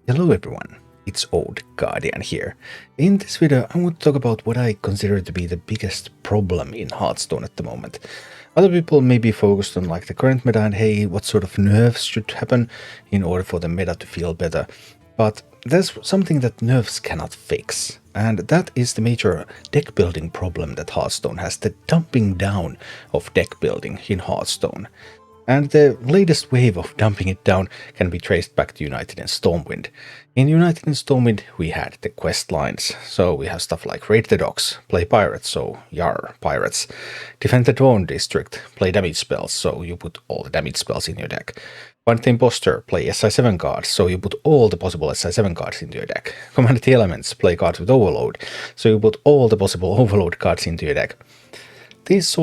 Hello everyone, it's Old Guardian here. In this video I want to talk about what I consider to be the biggest problem in Hearthstone at the moment. Other people may be focused on like the current meta and hey, what sort of nerfs should happen in order for the meta to feel better. But there's something that nerfs cannot fix, and that is the major deck building problem that Hearthstone has, the dumping down of deck building in Hearthstone. And the latest wave of dumping it down can be traced back to United in Stormwind. In United in Stormwind we had the quest lines, so we have stuff like raid the docks, play pirates, so yar, pirates. Defend the drone district, play damage spells, so you put all the damage spells in your deck. Find the imposter, play SI7 cards, so you put all the possible SI7 cards into your deck. Command the elements, play cards with overload, so you put all the possible overload cards into your deck. These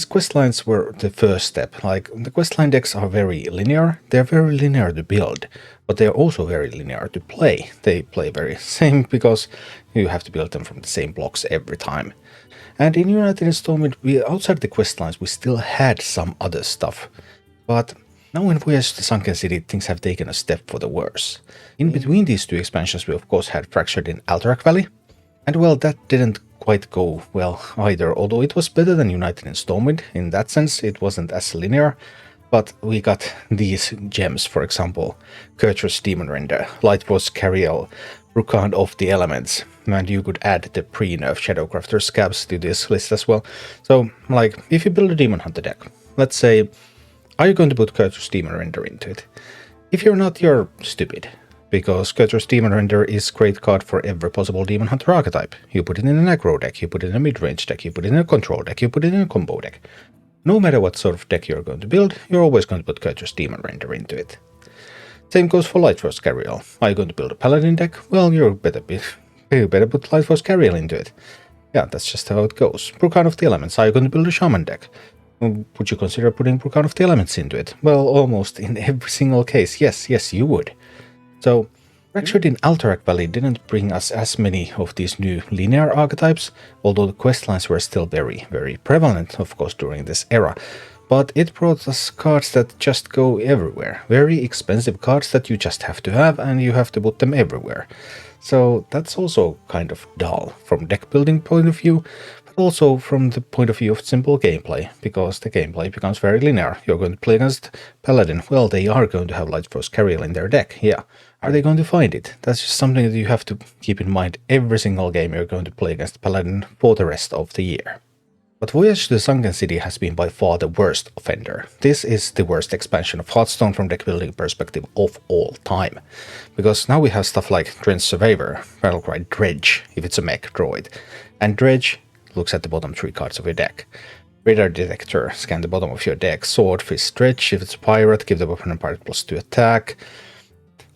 quest lines were the first step. Like, the questline decks are very linear. They're very linear to build, but they're also very linear to play. They play very same because you have to build them from the same blocks every time. And in United Installment, outside the quest lines, we still had some other stuff. But now in Voyage to Sunken City, things have taken a step for the worse. In between these two expansions, we of course had Fractured in Alterac Valley. And well, that didn't quite go well either, although it was better than United in Stormwind. In that sense, it wasn't as linear, but we got these gems, for example, Courteous Demon Render, Lightforce Cariel, Rukand of the Elements, and you could add the pre-nerf Shadowcrafter scabs to this list as well. So, like, if you build a Demon Hunter deck, let's say, are you going to put Courteous Demon Render into it? If you're not, you're stupid. Because Courteous Demon Render is a great card for every possible Demon Hunter archetype. You put it in an aggro deck, you put it in a mid-range deck, you put it in a control deck, you put it in a combo deck. No matter what sort of deck you're going to build, you're always going to put Courteous Demon Render into it. Same goes for Lightforce Cariel. Are you going to build a Paladin deck? Well, you better put Lightforce Cariel into it. Yeah, that's just how it goes. Rukand of the Elements. Are you going to build a Shaman deck? Would you consider putting Rukand of the Elements into it? Well, almost in every single case. Yes, you would. So, Fractured in Alterac Valley didn't bring us as many of these new linear archetypes, although the questlines were still very, very prevalent, of course, during this era. But it brought us cards that just go everywhere. Very expensive cards that you just have to have, and you have to put them everywhere. So that's also kind of dull from deck building point of view, but also from the point of view of simple gameplay, because the gameplay becomes very linear. You're going to play against Paladin, well, they are going to have Lightforce Cariel in their deck, yeah. Are they going to find it? That's just something that you have to keep in mind every single game you're going to play against Paladin for the rest of the year. But Voyage to the Sunken City has been by far the worst offender. This is the worst expansion of Hearthstone from deck building perspective of all time. Because now we have stuff like Drench Survivor, Battlecry Dredge, if it's a mech droid. And Dredge looks at the bottom 3 cards of your deck. Radar Detector, scan the bottom of your deck. Swordfish Dredge, if it's a pirate, give the weapon and pirate +2 attack.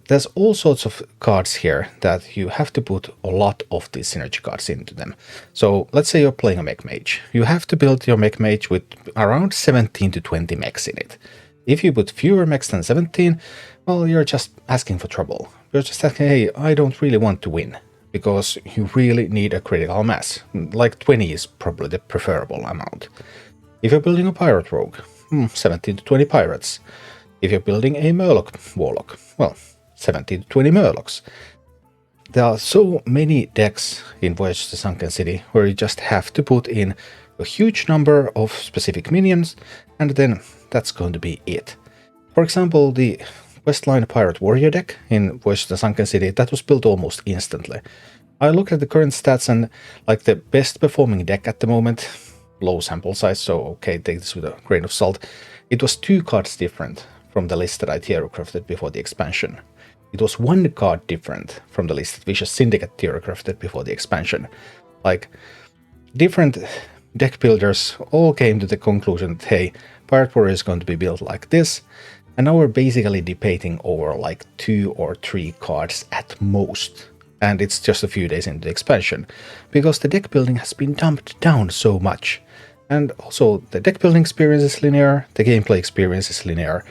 There's all sorts of cards here that you have to put a lot of these synergy cards into them. So let's say you're playing a mech mage. You have to build your mech mage with around 17 to 20 mechs in it. If you put fewer mechs than 17, well, you're just asking for trouble. You're just asking, hey, I don't really want to win. Because you really need a critical mass. Like 20 is probably the preferable amount. If you're building a pirate rogue, 17 to 20 pirates. If you're building a Murloc warlock, well, 17 to 20 Murlocs. There are so many decks in Voyage to Sunken City where you just have to put in a huge number of specific minions, and then that's going to be it. For example, the Westline Pirate Warrior deck in Voyage to Sunken City, that was built almost instantly. I looked at the current stats and like the best performing deck at the moment, low sample size, so okay, take this with a grain of salt, it was 2 cards different from the list that I theorycrafted before the expansion. It was 1 card different from the list that Vicious Syndicate theorycrafted before the expansion. Like, different deck builders all came to the conclusion that, hey, Pirate Warrior is going to be built like this, and now we're basically debating over like 2 or 3 cards at most. And it's just a few days into the expansion, because the deck building has been dumped down so much. And also, the deck building experience is linear, the gameplay experience is linear,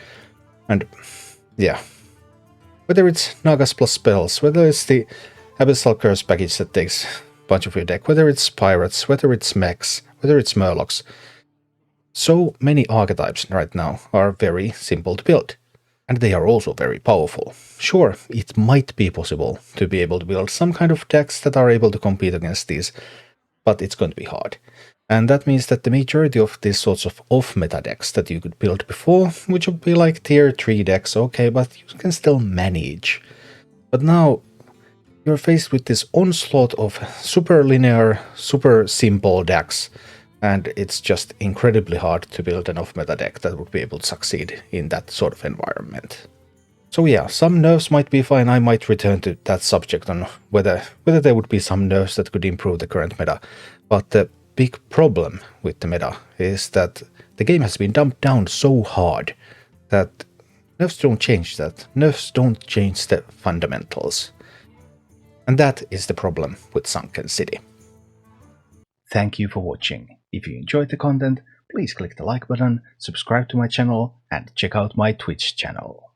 and yeah. Whether it's Nagas plus spells, whether it's the Abyssal Curse package that takes a bunch of your deck, whether it's pirates, whether it's mechs, whether it's Murlocs. So many archetypes right now are very simple to build. And they are also very powerful. Sure, it might be possible to be able to build some kind of decks that are able to compete against these, but it's going to be hard. And that means that the majority of these sorts of off-meta decks that you could build before, which would be like tier 3 decks, okay, but you can still manage. But now you're faced with this onslaught of super linear, super simple decks, and it's just incredibly hard to build an off-meta deck that would be able to succeed in that sort of environment. So yeah, some nerfs might be fine. I might return to that subject on whether there would be some nerfs that could improve the current meta. But the big problem with the meta is that the game has been dumped down so hard that nerfs don't change that. Nerfs don't change the fundamentals. And that is the problem with Sunken City. Thank you for watching. If you enjoyed the content, please click the like button, subscribe to my channel, and check out my Twitch channel.